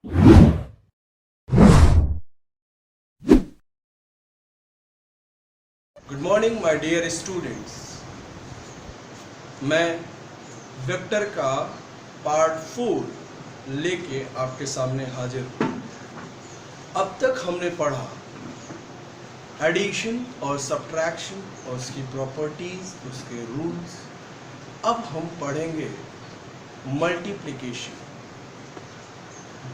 Good morning my dear students. मैं vector का part 4 लेके आपके सामने हाजिर हूँ। अब तक हमने पढ़ा एडिशन और सब्ट्रैक्शन और उसकी प्रॉपर्टीज, उसके रूल्स। अब हम पढ़ेंगे मल्टीप्लिकेशन।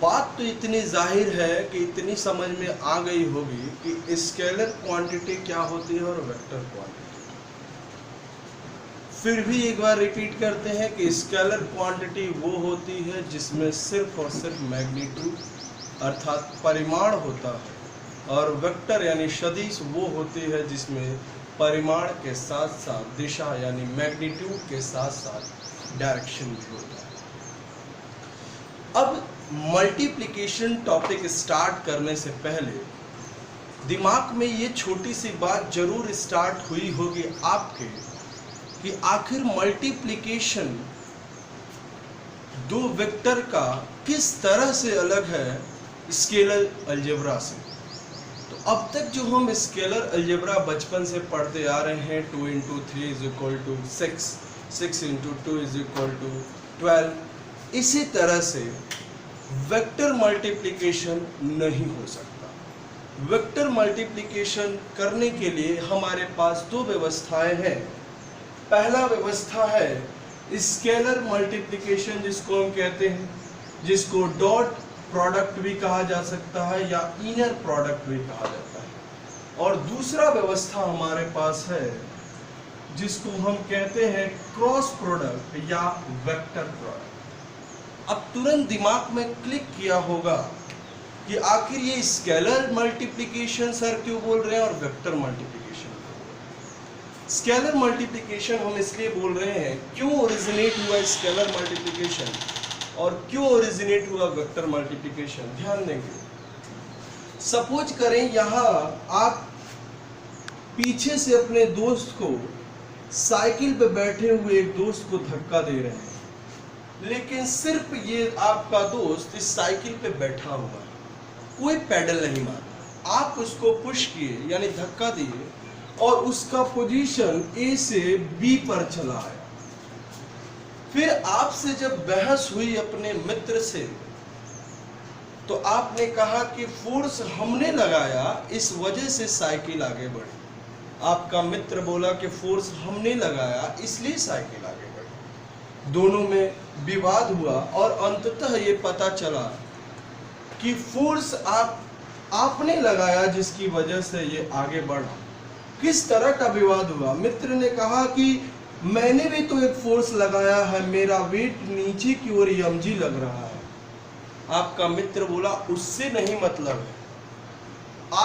बात तो इतनी जाहिर है कि इतनी समझ में आ गई होगी कि स्केलर क्वांटिटी क्या होती है और वेक्टर क्वांटिटी। फिर भी एक बार रिपीट करते हैं कि स्केलर क्वांटिटी वो होती है जिसमें सिर्फ और सिर्फ मैग्नीट्यूड अर्थात परिमाण होता है, और वेक्टर यानी सदिश वो होती है जिसमें परिमाण के साथ साथ दिशा यानी मैग्नीट्यूड के साथ साथ डायरेक्शन भी होता है। अब मल्टीप्लिकेशन टॉपिक स्टार्ट करने से पहले दिमाग में ये छोटी सी बात जरूर स्टार्ट हुई होगी आपके कि आखिर मल्टीप्लिकेशन दो वेक्टर का किस तरह से अलग है स्केलर अलजेब्रा से। तो अब तक जो हम स्केलर अलजेब्रा बचपन से पढ़ते आ रहे हैं, 2 × 3 = 6, 6 × 2 = 12, इसी तरह से वेक्टर मल्टीप्लिकेशन नहीं हो सकता। वेक्टर मल्टीप्लिकेशन करने के लिए हमारे पास दो व्यवस्थाएं हैं। पहला व्यवस्था है स्केलर मल्टीप्लिकेशन, जिसको हम कहते हैं, जिसको डॉट प्रोडक्ट भी कहा जा सकता है या इनर प्रोडक्ट भी कहा जाता है। और दूसरा व्यवस्था हमारे पास है जिसको हम कहते हैं क्रॉस प्रोडक्ट या वेक्टर प्रोडक्ट। अब तुरंत दिमाग में क्लिक किया होगा कि आखिर ये स्केलर मल्टीप्लिकेशन सर क्यों बोल रहे हैं और वेक्टर मल्टीप्लिकेशन क्यों बोल रहे हैं। स्केलर मल्टीप्लिकेशन हम इसलिए बोल रहे हैं, क्यों ओरिजिनेट हुआ स्केलर मल्टीप्लिकेशन और क्यों ओरिजिनेट हुआ वेक्टर मल्टीप्लिकेशन, ध्यान देंगे। सपोज करें यहाँ आप पीछे से अपने दोस्त को, साइकिल पे बैठे हुए एक दोस्त को धक्का दे रहे हैं, लेकिन सिर्फ ये आपका दोस्त इस साइकिल पे बैठा हुआ है, कोई पैडल नहीं मारा। आप उसको पुश किए यानी धक्का दिए और उसका पोजीशन ए से बी पर चला आया। फिर आपसे जब बहस हुई अपने मित्र से, तो आपने कहा कि फोर्स हमने लगाया, इस वजह से साइकिल आगे बढ़ी। आपका मित्र बोला कि फोर्स हमने लगाया इसलिए साइकिल आगे बढ़ी। दोनों में विवाद हुआ और अंततः ये पता चला कि फोर्स आपने लगाया जिसकी वजह से ये आगे बढ़ा। किस तरह का विवाद हुआ? मित्र ने कहा कि मैंने भी तो एक फोर्स लगाया है, मेरा वेट नीचे की ओर mg लग रहा है। आपका मित्र बोला उससे नहीं मतलब है,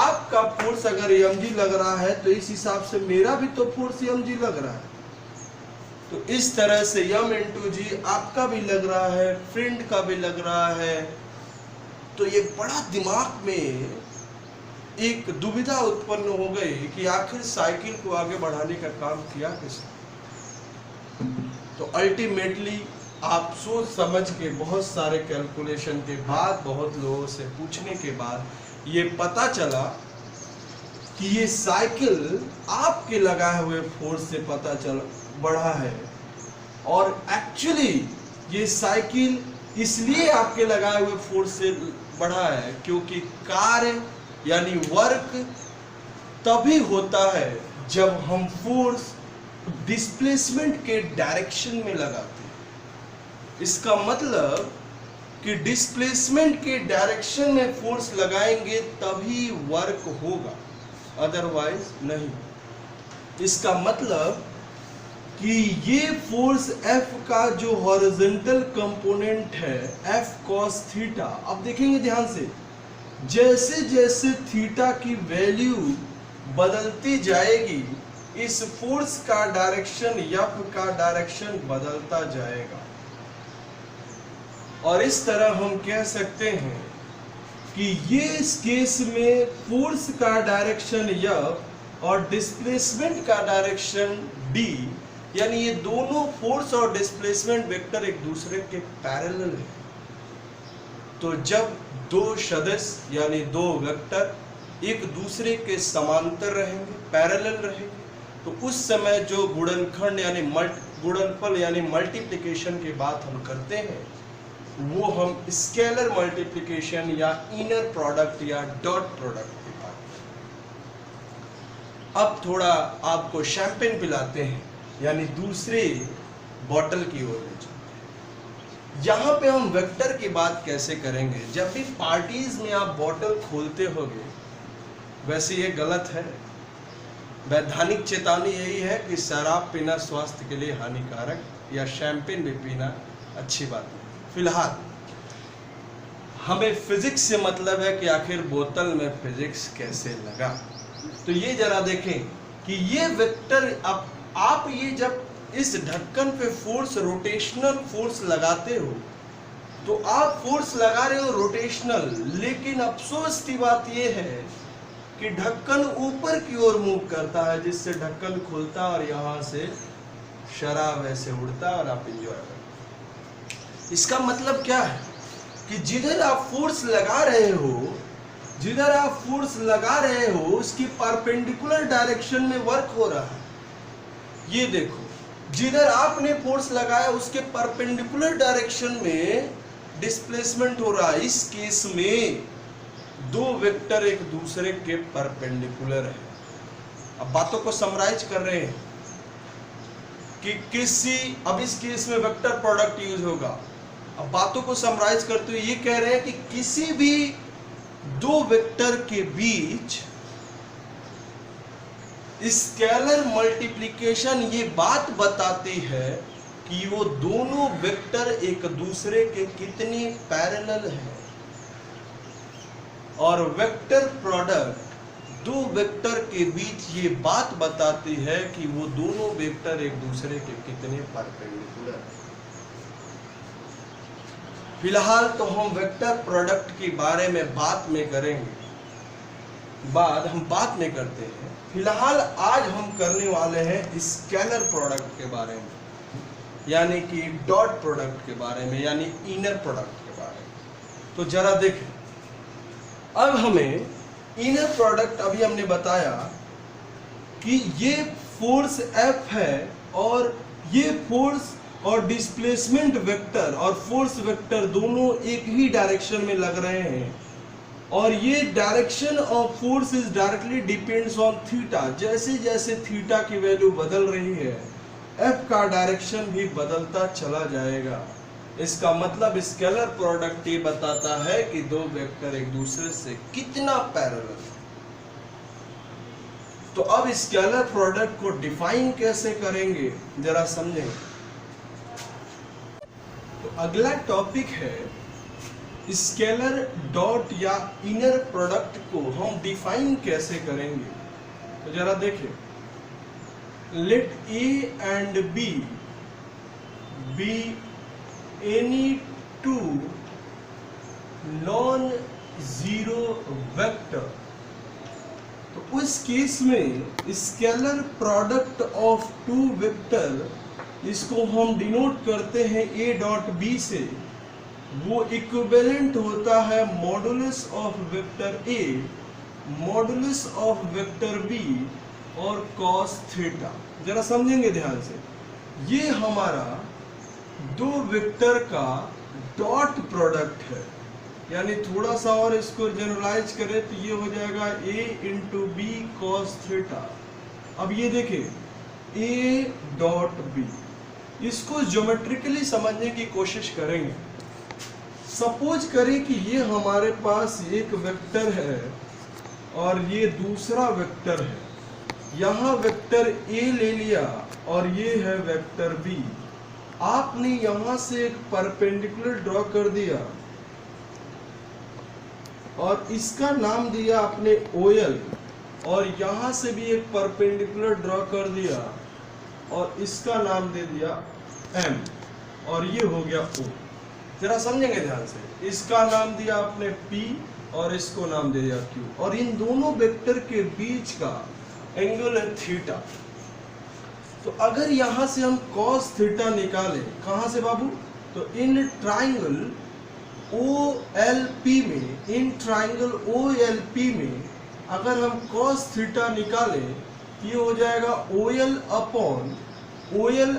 आपका फोर्स अगर mg लग रहा है तो इस हिसाब से मेरा भी तो फोर्स mg लग रहा है। तो इस तरह से m × g आपका भी लग रहा है, फ्रेंड का भी लग रहा है। तो ये बड़ा दिमाग में एक दुविधा उत्पन्न हो गई कि आखिर साइकिल को आगे बढ़ाने का काम किया किसने। तो अल्टीमेटली आप सोच समझ के बहुत सारे कैलकुलेशन के बाद, बहुत लोगों से पूछने के बाद ये पता चला कि ये साइकिल आपके लगाए हुए फोर्स से पता चला बढ़ा है। और एक्चुअली ये साइकिल इसलिए आपके लगाए हुए फोर्स से बढ़ा है क्योंकि कार्य यानी वर्क तभी होता है जब हम फोर्स डिस्प्लेसमेंट के डायरेक्शन में लगाते हैं। इसका मतलब कि डिस्प्लेसमेंट के डायरेक्शन में फोर्स लगाएंगे तभी वर्क होगा, अदरवाइज नहीं। इसका मतलब कि ये फोर्स F का जो हॉरिजॉन्टल कंपोनेंट है F cos थीटा, अब देखेंगे ध्यान से, जैसे जैसे थीटा की वैल्यू बदलती जाएगी इस फोर्स का डायरेक्शन F का डायरेक्शन बदलता जाएगा। और इस तरह हम कह सकते हैं कि ये इस केस में फोर्स का डायरेक्शन F और डिस्प्लेसमेंट का डायरेक्शन D, यानी ये दोनों फोर्स और डिस्प्लेसमेंट वेक्टर एक दूसरे के पैरेलल है। तो जब दो सदिश यानी दो वेक्टर एक दूसरे के समांतर रहेंगे, पैरेलल रहेंगे, तो उस समय जो गुणनखंड यानी गुणनफल यानी मल्टीप्लिकेशन की बात हम करते हैं वो हम स्केलर मल्टीप्लिकेशन या इनर प्रोडक्ट या डॉट प्रोडक्ट की बात करते हैं। अब थोड़ा आपको शैंपेन पिलाते हैं यानी दूसरे बॉटल की ओर ले चलते हैं। यहाँ पे हम वेक्टर की बात कैसे करेंगे? जब भी पार्टीज में आप बॉटल खोलते होगे, वैसे ये गलत है, वैधानिक चेतावनी यही है कि शराब पीना स्वास्थ्य के लिए हानिकारक या शैंपेन भी पीना अच्छी बात नहीं। फिलहाल हमें फिजिक्स से मतलब है कि आखिर बोतल में फिजिक्स कैसे लगा। तो ये जरा देखें कि ये वेक्टर आप ये जब इस ढक्कन पे फोर्स रोटेशनल फोर्स लगाते हो तो आप फोर्स लगा रहे हो रोटेशनल, लेकिन अफसोस की बात ये है कि ढक्कन ऊपर की ओर मूव करता है जिससे ढक्कन खुलता और यहाँ से शराब ऐसे उड़ता और आप एंजॉय करते। इसका मतलब क्या है कि जिधर आप फोर्स लगा रहे हो उसकी परपेंडिकुलर डायरेक्शन में वर्क हो रहा है। ये देखो, जिधर आपने फोर्स लगाया उसके परपेंडिकुलर डायरेक्शन में डिस्प्लेसमेंट हो रहा है। इस केस में दो वेक्टर एक दूसरे के परपेंडिकुलर है। अब बातों को समराइज कर रहे हैं कि अब इस केस में वेक्टर प्रोडक्ट यूज होगा। अब बातों को समराइज करते हुए ये कह रहे हैं कि किसी भी दो वेक्टर के बीच स्केलर मल्टीप्लिकेशन ये बात बताती है कि वो दोनों वेक्टर एक दूसरे के कितने पैरेलल हैं, और वेक्टर प्रोडक्ट दो वेक्टर के बीच ये बात बताती है कि वो दोनों वेक्टर एक दूसरे के कितने परपेंडिकुलर हैं। फिलहाल तो हम वेक्टर प्रोडक्ट के बारे में बात में करेंगे, हम बात में करते हैं। फिलहाल आज हम करने वाले हैं स्केलर प्रोडक्ट के बारे में, यानी कि डॉट प्रोडक्ट के बारे में, यानी इनर प्रोडक्ट के बारे में। तो जरा देखें, अब हमें इनर प्रोडक्ट, अभी हमने बताया कि ये फोर्स F है और ये फोर्स और डिस्प्लेसमेंट वेक्टर और फोर्स वेक्टर दोनों एक ही डायरेक्शन में लग रहे हैं, और ये direction of force is directly depends on theta. जैसे जैसे थीटा की वैल्यू बदल रही है F का डायरेक्शन भी बदलता चला जाएगा। इसका मतलब स्केलर प्रोडक्ट ये बताता है कि दो वेक्टर एक दूसरे से कितना पैरेलल है। तो अब स्केलर प्रोडक्ट को डिफाइन कैसे करेंगे जरा समझें। तो अगला टॉपिक है स्केलर डॉट या इनर प्रोडक्ट को हम डिफाइन कैसे करेंगे। तो जरा देखें, late A and B be any two non-zero vector, तो उस केस में scalar product of two vector, इसको हम डिनोट करते हैं A डॉट B से। वो इक्विवेलेंट होता है modulus of vector A modulus of vector B और कॉस थीटा। जरा समझेंगे ध्यान से, ये हमारा दो वेक्टर का डॉट प्रोडक्ट है, यानी थोड़ा सा और इसको जनरलाइज करें तो ये हो जाएगा A into B cos theta. अब ये देखें A डॉट B, इसको ज्योमेट्रिकली समझने की कोशिश करेंगे। सपोज करें कि ये हमारे पास एक वेक्टर है और ये दूसरा वेक्टर है। यहाँ वेक्टर A ले लिया और ये है वेक्टर B। आपने यहाँ से एक परपेंडिकुलर ड्रॉ कर दिया और इसका नाम दिया आपने OL, और यहाँ से भी एक परपेंडिकुलर ड्रॉ कर दिया और इसका नाम दे दिया M, और ये हो गया O। जरा समझेंगे ध्यान से, इसका नाम दिया आपने P और इसको नाम दे दिया Q, और इन दोनों वेक्टर के बीच का एंगल है थीटा। तो अगर यहां से हम cos थीटा निकालें, कहां से बाबू? तो इन ट्राइंगल OLP में, इन ट्राइंगल OLP में अगर हम cos थीटा निकालें ये हो जाएगा OL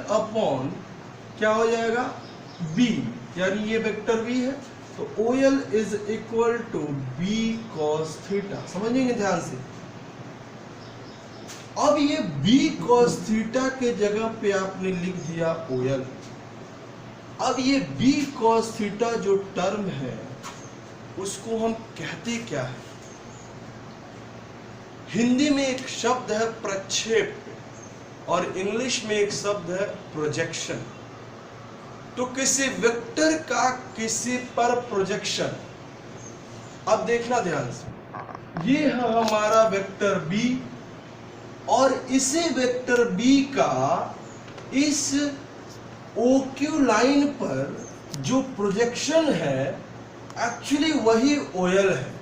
अपॉन क्या हो जाएगा B, यानी ये वेक्टर B है तो OL is equal to B cos theta. समझेंगे ध्यान से। अब ये B cos थीटा के जगह पे आपने लिख दिया OL। अब ये B cos थीटा जो टर्म है उसको हम कहते क्या है? हिंदी में एक शब्द है प्रक्षेप और इंग्लिश में एक शब्द है प्रोजेक्शन। तो किसी वेक्टर का किसी पर प्रोजेक्शन, अब देखना ध्यान से, ये है हमारा वेक्टर B और इसी वेक्टर B का इस OQ लाइन पर जो प्रोजेक्शन है एक्चुअली वही OL है।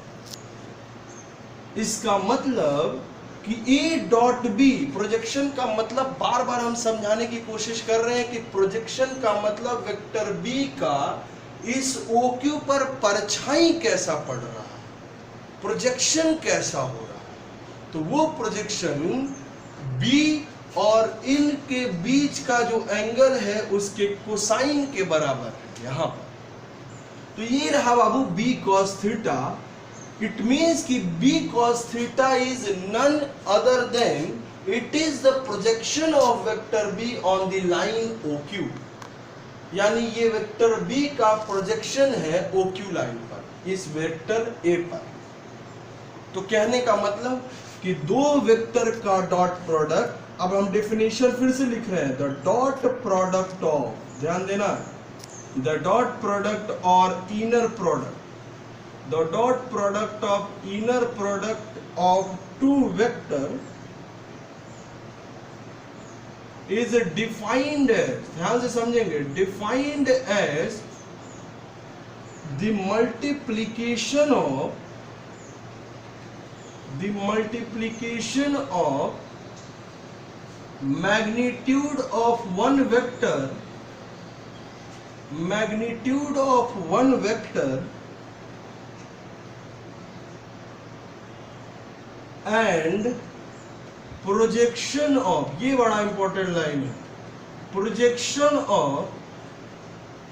इसका मतलब कि A डॉट B, प्रोजेक्शन का मतलब बार बार हम समझाने की कोशिश कर रहे हैं कि प्रोजेक्शन का मतलब वेक्टर B का इस OQ पर परछाई कैसा पड़ रहा है, प्रोजेक्शन कैसा हो रहा है। तो वो प्रोजेक्शन B और इनके बीच का जो एंगल है उसके कोसाइन के बराबर है यहां पर। तो ये रहा बाबू B cos theta. It means कि B cos theta is none other than it is the projection of vector B on the line OQ, यानी ये वेक्टर B का प्रोजेक्शन है OQ लाइन पर, इस वेक्टर A पर। तो कहने का मतलब कि दो वेक्टर का डॉट प्रोडक्ट, अब हम डेफिनेशन फिर से लिख रहे हैं, द डॉट प्रोडक्ट ऑफ, ध्यान देना, द डॉट प्रोडक्ट और inner product, the dot product of inner product of two vector is defined as, ध्यान से समझेंगे, defined as the multiplication of magnitude of one vector and projection of, ये बड़ा important line है, projection of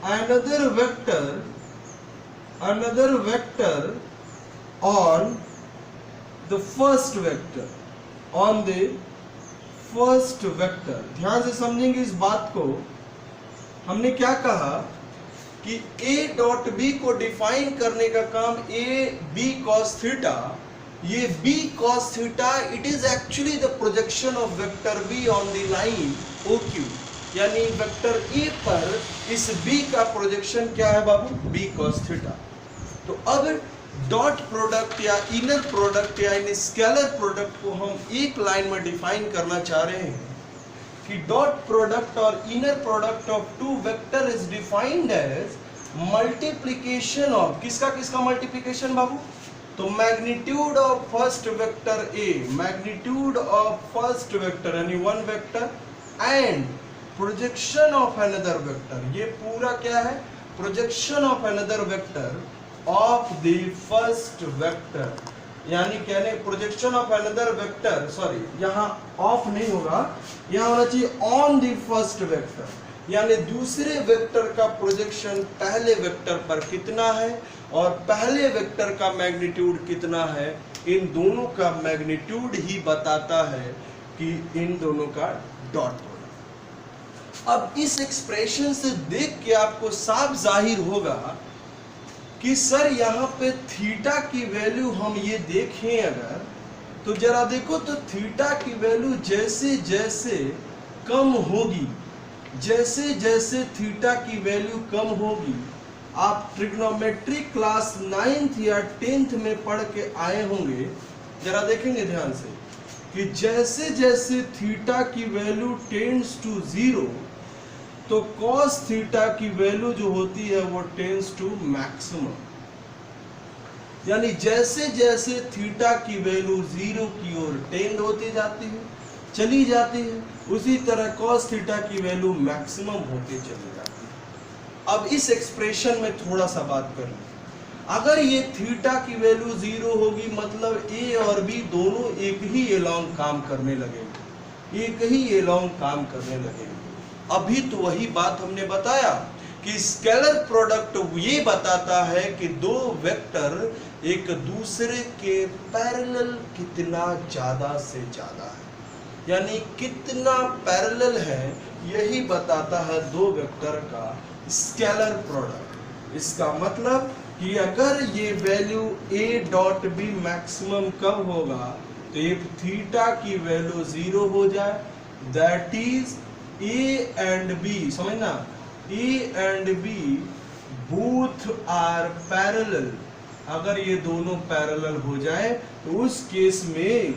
another vector on the first vector, on the first vector. ध्यान से समझेंगे इस बात को। हमने क्या कहा कि A डॉट B को डिफाइन करने का काम B cos थीटा, ये B cos theta it is actually the projection of vector B on the line OQ, यानी वेक्टर A पर इस B का प्रोजेक्शन क्या है बाबू? B cos theta. तो अब डॉट प्रोडक्ट या इनर प्रोडक्ट या इन स्केलर प्रोडक्ट को हम एक लाइन में डिफाइन करना चाह रहे हैं कि डॉट प्रोडक्ट और inner product of two vector is defined as multiplication of, किसका मल्टीप्लिकेशन बाबू? तो magnitude of first vector A, magnitude of first vector यानी one vector, and projection of another vector, ये पूरा क्या है? Projection of another vector of the first vector, यानी कहने projection of another vector, sorry यहाँ ऑफ नहीं होगा, यहाँ होना चाहिए ऑन द फर्स्ट वेक्टर, यानी दूसरे वेक्टर का प्रोजेक्शन पहले वेक्टर पर कितना है और पहले वेक्टर का मैग्नीट्यूड कितना है, इन दोनों का मैग्नीट्यूड ही बताता है कि इन दोनों का डॉट प्रोडक्ट। अब इस एक्सप्रेशन से देख के आपको साफ जाहिर होगा कि सर यहाँ पे थीटा की वैल्यू हम ये देखें अगर, तो जरा देखो तो थीटा की वैल्यू जैसे जैसे कम होगी, जैसे जैसे थीटा की वैल्यू कम होगी, आप ट्रिग्नोमेट्री क्लास 9th या 10th में पढ़ के आए होंगे, जरा देखेंगे ध्यान से कि जैसे जैसे थीटा की वैल्यू टेंड्स टू 0 तो cos थीटा की वैल्यू जो होती है वो टेंड्स टू मैक्सिमम, यानी जैसे जैसे थीटा की वैल्यू 0 की ओर टेंड होती जाती है, चली जाती है, उसी तरह cos थीटा की वैल्यू मैक्सिमम होती चली जाती है। अब इस एक्सप्रेशन में थोड़ा सा बात कर लें। अगर ये थीटा की वैल्यू 0 होगी मतलब ए और बी दोनों एक ही एलोंग काम करने लगेंगे, एक ही एलोंग काम करने लगेंगे। अभी तो वही बात हमने बताया कि स्केलर प्रोडक्ट ये बताता है कि दो वेक्टर एक दूसरे के पैरेलल कितना ज्यादा से ज्यादा है, यानी कितना पैरेलल है, यही बताता है दो वेक्टर का स्केलर प्रोडक्ट। इसका मतलब कि अगर ये value a dot B maximum कब होगा, तो if थीटा की वैल्यू 0 हो जाए, that is a and b, समझना, a and b both are parallel. अगर ये दोनों पैरेलल हो जाए तो उस केस में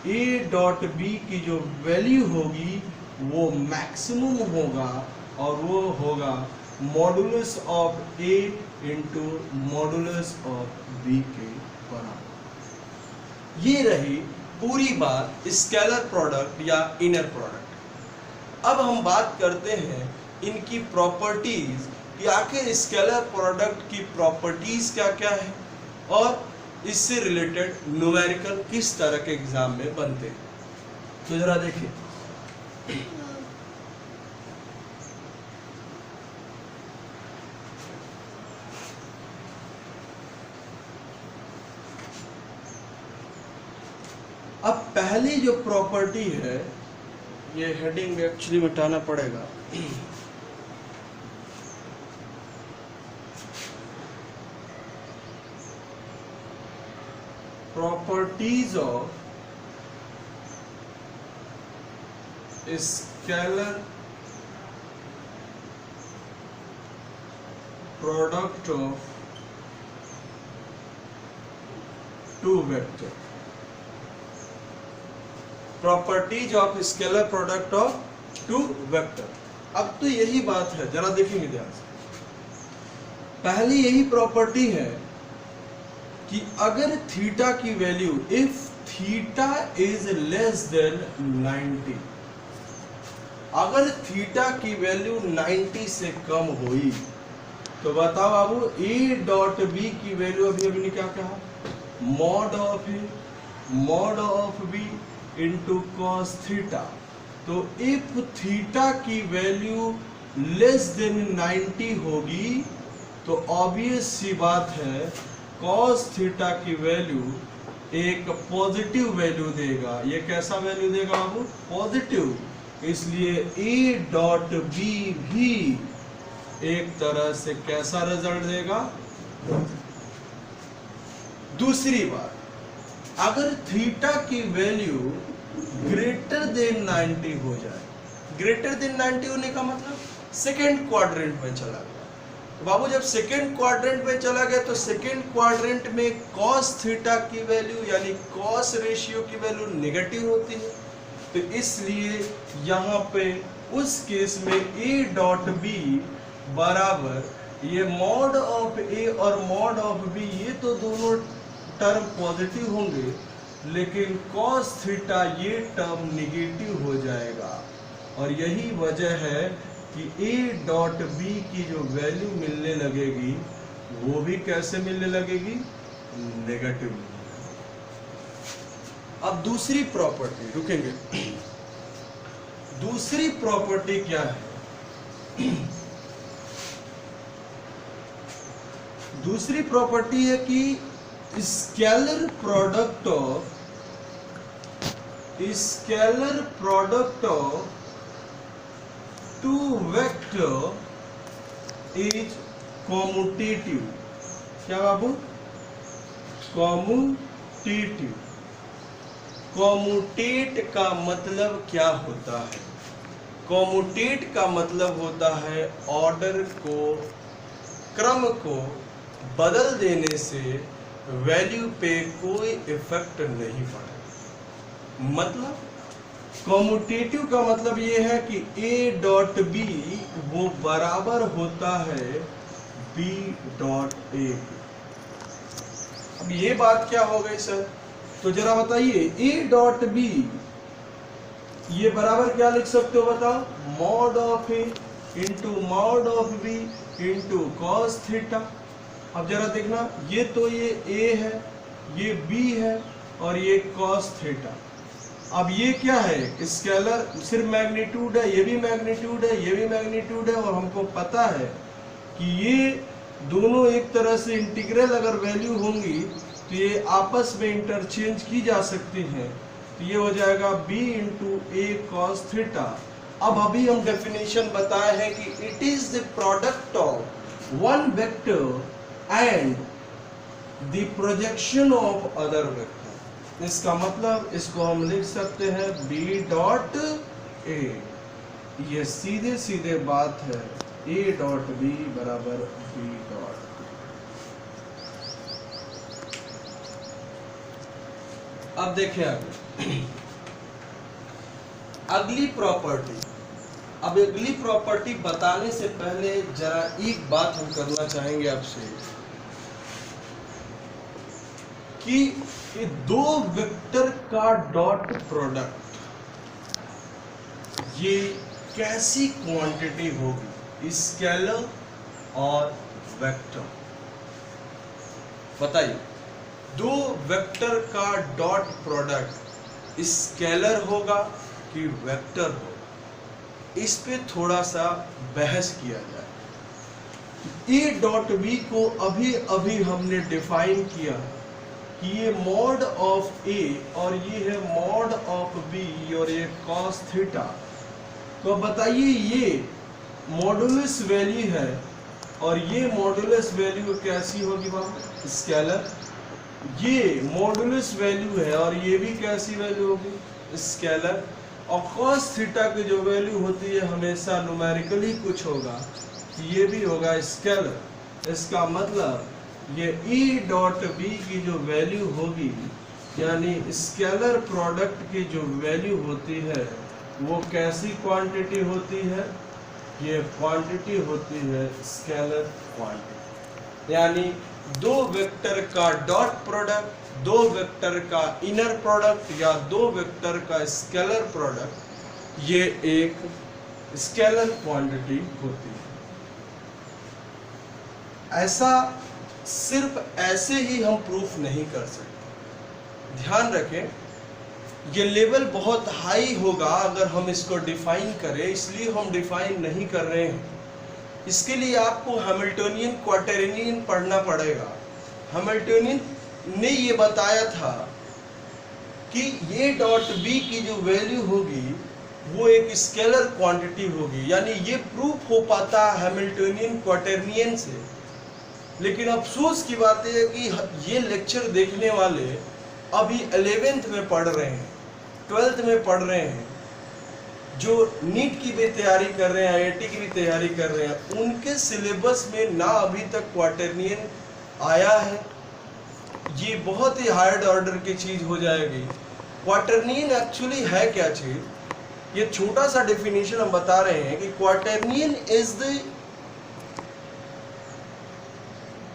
a डॉट b की जो वैल्यू होगी वो मैक्सिमम होगा, और वो होगा modulus of a into modulus of b के बराबर। ये रही पूरी बात स्केलर प्रोडक्ट या इनर प्रोडक्ट। अब हम बात करते हैं इनकी प्रॉपर्टीज कि आखिर स्केलर प्रोडक्ट की प्रॉपर्टीज क्या क्या है और इससे रिलेटेड न्यूमेरिकल किस तरह के एग्जाम में बनते हैं। तो जरा देखिए, अब पहली जो प्रॉपर्टी है, ये हेडिंग में एक्चुअली मिटाना पड़ेगा। Properties of scalar product of two vector. Properties of scalar product of two vector. अब तो यही बात है, जरा देखेंगे ध्यान से। पहली यही प्रॉपर्टी है कि अगर थीटा की value, if theta is less than 90, अगर थीटा की वैल्यू 90 से कम हुई तो बताओ बाबू, a डॉट बी की वैल्यू अभी हमने क्या कहा, mod of A mod of B into cos theta. तो इफ थीटा की वैल्यू लेस देन 90 होगी तो ऑब्वियस सी बात है कॉस थीटा की वैल्यू एक पॉजिटिव वैल्यू देगा। ये कैसा वैल्यू देगा बाबू, पॉजिटिव। इसलिए a डॉट बी भी एक तरह से कैसा रिजल्ट देगा। दूसरी बात, अगर थीटा की वैल्यू ग्रेटर देन 90 हो जाए, ग्रेटर देन 90 होने का मतलब सेकेंड क्वाड्रेंट में चला गया। तो बाबू जब सेकेंड क्वाड्रेंट में चला गया तो सेकेंड क्वाड्रेंट में कॉस थीटा की वैल्यू यानी कॉस रेशियो की वैल्यू नेगेटिव होती है। तो इसलिए यहाँ पे उस केस में a डॉट बी बराबर ये मॉड ऑफ a और मॉड ऑफ b, ये तो दोनों टर्म पॉजिटिव होंगे, लेकिन cos थीटा ये टर्म निगेटिव हो जाएगा। और यही वजह है कि a डॉट b की जो वैल्यू मिलने लगेगी वो भी कैसे मिलने लगेगी, नेगेटिव। अब दूसरी प्रॉपर्टी, रुकेंगे, दूसरी प्रॉपर्टी क्या है, दूसरी प्रॉपर्टी है कि scalar product of two vector is commutative. क्या बाबू, कॉम्यूटेटिव। कॉम्यूटेट का मतलब क्या होता है, कॉम्यूटेट का मतलब होता है ऑर्डर को, क्रम को बदल देने से वैल्यू पे कोई इफेक्ट नहीं पड़ेगा। मतलब कॉम्यूटेटिव का मतलब ये है कि a डॉट बी वो बराबर होता है b डॉट a। अब ये बात क्या हो गई सर, तो जरा बताइए, a डॉट b ये बराबर क्या लिख सकते हो बताओ, mod of a into mod of b into cos theta. अब जरा देखना, ये तो ये ए है, ये बी है और ये कॉस थीटा। अब ये क्या है, स्केलर, सिर्फ मैग्नीट्यूड है, ये भी मैग्नीट्यूड है, ये भी मैग्नीट्यूड है, और हमको पता है कि ये दोनों एक तरह से इंटीग्रल अगर वैल्यू होंगी तो ये आपस में इंटरचेंज की जा सकती हैं। तो ये हो जाएगा b इंटू ए कॉस थीटा। अब अभी हम डेफिनेशन बताए हैं कि it is the product of one vector and the projection of other vector. इसका मतलब इसको हम लिख सकते हैं b डॉट ए। ये सीधे सीधे बात है, a डॉट b बराबर b डॉट। अब देखिए आगे अगली प्रॉपर्टी। अब अगली प्रॉपर्टी बताने से पहले जरा एक बात हम करना चाहेंगे आपसे कि ये दो वेक्टर का डॉट प्रोडक्ट ये कैसी क्वांटिटी होगी, स्केलर और वेक्टर। बताइए, दो वेक्टर का डॉट प्रोडक्ट स्केलर होगा कि वेक्टर होगा? इस पे थोड़ा सा बहस किया जाए। ए डॉट बी को अभी अभी हमने डिफाइन किया कि ये मॉड ऑफ ए और ये है मॉड ऑफ बी और ये कॉस थीटा। तो बताइए, ये मॉडुलस वैल्यू है और ये मॉडुलस वैल्यू कैसी होगी वहां, स्केलर। ये मॉडुलस वैल्यू है और ये भी कैसी वैल्यू होगी, स्केलर। और कॉस थीटा की जो वैल्यू होती है हमेशा न्यूमेरिकली कुछ होगा, ये भी होगा स्केलर। इसका मतलब ये ई डॉट बी की जो वैल्यू होगी, यानी स्केलर प्रोडक्ट की जो वैल्यू होती है वो कैसी क्वांटिटी होती है, ये क्वांटिटी होती है स्केलर क्वांटिटी। यानी दो वेक्टर का डॉट प्रोडक्ट, दो वेक्टर का इनर प्रोडक्ट या दो वेक्टर का स्केलर प्रोडक्ट, ये एक स्केलर क्वांटिटी होती है। ऐसा सिर्फ ऐसे ही हम प्रूफ नहीं कर सकते। ध्यान रखें, ये लेवल बहुत हाई होगा अगर हम इसको डिफाइन करें, इसलिए हम डिफाइन नहीं कर रहे हैं। इसके लिए आपको हैमिल्टोनियन क्वार्टेरियन पढ़ना पड़ेगा। हैमिल्टोनियन ने ये बताया था कि ये डॉट बी की जो वैल्यू होगी वो एक स्केलर क्वांटिटी होगी, यानी ये प्रूफ हो पाता है हैमिल्टोनियन क्वार्टेरियन से। लेकिन अफसोस की बात है कि ये लेक्चर देखने वाले अभी 11th में पढ़ रहे हैं, 12th में पढ़ रहे हैं, जो नीट की भी तैयारी कर रहे हैं, आईआईटी की भी तैयारी कर रहे हैं, उनके सिलेबस में ना अभी तक क्वार्टेरियन आया है। ये बहुत ही हार्ड ऑर्डर की चीज हो जाएगी। क्वार्टेरियन एक्चुअली है क्या चीज, ये छोटा सा डेफिनेशन हम बता रहे हैं कि quaternion is the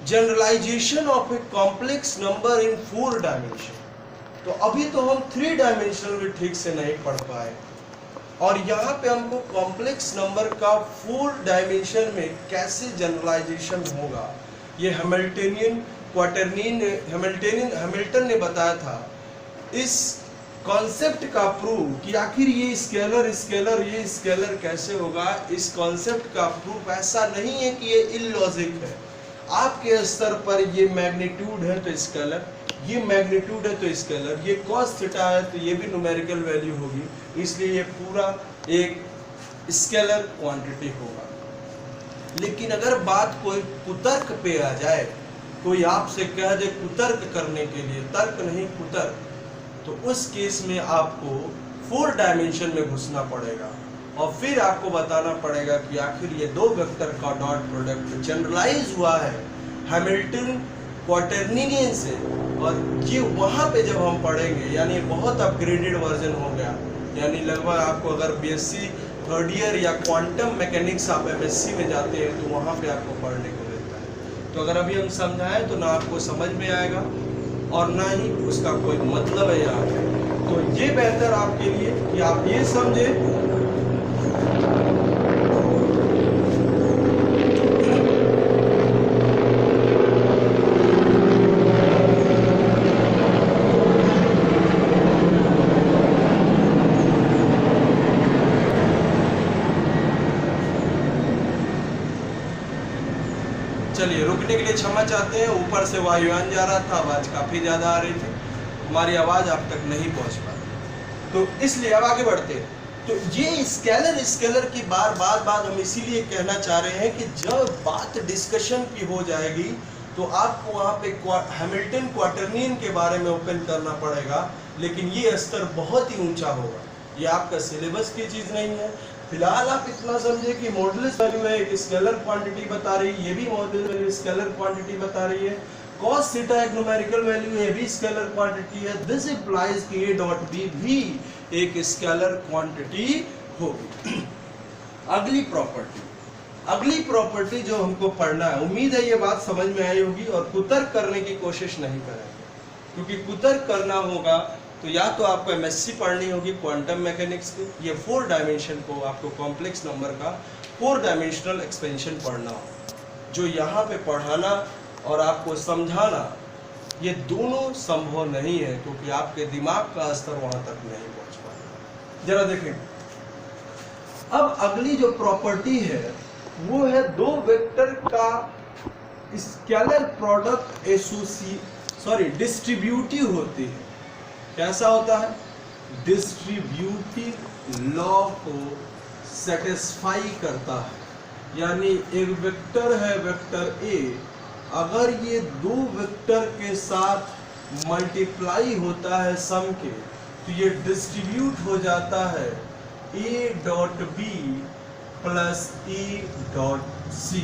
generalization of a complex number in 4 dimension. तो अभी तो हम 3 डायमेंशन में ठीक से नहीं पढ़ पाए, और यहाँ पे हमको कॉम्प्लेक्स नंबर का 4 डायमेंशन में कैसे जनरलाइजेशन होगा, ये हैमिल्टन ने बताया था। इस कॉन्सेप्ट का प्रूफ कि आखिर ये स्केलर ये स्केलर कैसे होगा, इस कॉन्सेप्ट का प्रूफ ऐसा नहीं है कि ये इलॉजिक है। आपके स्तर पर ये मैग्नीट्यूड है तो स्केलर, ये मैग्नीट्यूड है तो स्केलर, ये कॉस थीटा है तो ये भी न्यूमेरिकल वैल्यू होगी, इसलिए ये पूरा एक स्केलर क्वांटिटी होगा। लेकिन अगर बात कोई कुतर्क पे आ जाए, कोई आपसे कह दे कुतर्क करने के लिए, तर्क नहीं कुतर्क, तो उस केस में आपको 4 डायमेंशन में घुसना पड़ेगा और फिर आपको बताना पड़ेगा कि आखिर ये दो वेक्टर का डॉट प्रोडक्ट जनरलाइज हुआ है हैमिल्टन क्वार्टेरियन से। और ये वहाँ पे जब हम पढ़ेंगे, यानी बहुत अपग्रेडेड वर्जन हो गया, यानी लगभग आपको अगर बीएससी 3rd ईयर या क्वांटम मैकेनिक्स आप एमएससी में जाते हैं तो वहाँ पे आपको पढ़ने को मिलता है। तो अगर अभी हम समझाएं तो ना आपको समझ में आएगा और ना ही उसका कोई मतलब है यहाँ पे। तो ये बेहतर आपके लिए कि आप ये समझें चलिए रुकने के लिए क्षमा चाहते हैं, ऊपर से वायुयान जा रहा था, आवाज़ काफ़ी ज़्यादा आ रही थी, हमारी आवाज़ आप तक नहीं पहुंच पा रही, तो इसलिए अब आगे बढ़ते हैं। तो ये स्केलर की बार हम इसीलिए कहना चाह रहे हैं कि जब बात डिस्कशन की हो जाएगी तो आपको वहाँ पे हैमिल्टन क्वार्टरनियन के बारे में ओपन करना पड़ेगा, लेकिन ये स्तर बहुत ही ऊंचा होगा, ये आपका सिलेबस की चीज़ नहीं है। फिलहाल आप इतना समझे कि मॉडुलस वैल्यू है, एक स्केलर क्वांटिटी बता रही है, ये भी मॉडुलस वैल्यू स्केलर क्वांटिटी बता रही है। cos थीटा एक न्यूमेरिकल वैल्यू है, भी स्केलर क्वांटिटी है। दिस इंप्लाइज कि a डॉट b भी एक स्केलर क्वांटिटी होगी। अगली प्रॉपर्टी जो हमको पढ़ना है, उम्मीद है ये बात समझ में आई होगी, और कुतर्क करने की कोशिश नहीं करेंगे, क्योंकि कुतर्क करना होगा तो या तो आपको एमएससी पढ़नी होगी क्वांटम मैकेनिक्स की, ये 4 डायमेंशन को आपको कॉम्प्लेक्स नंबर का 4 डायमेंशनल एक्सपेंशन पढ़ना हो, जो यहाँ पे पढ़ाना और आपको समझाना ये दोनों संभव नहीं है, क्योंकि आपके दिमाग का स्तर वहाँ तक नहीं पहुँच पाएगा। जरा देखें, अब अगली जो प्रॉपर्टी है वो है दो वेक्टर का स्केलर प्रोडक्ट डिस्ट्रीब्यूटिव होती है। कैसा होता है? डिस्ट्रीब्यूटिव लॉ को सेटिस्फाई करता है। यानी एक वेक्टर है वेक्टर ए, अगर ये दो वेक्टर के साथ मल्टीप्लाई होता है सम के, तो ये डिस्ट्रीब्यूट हो जाता है A dot B plus A dot C.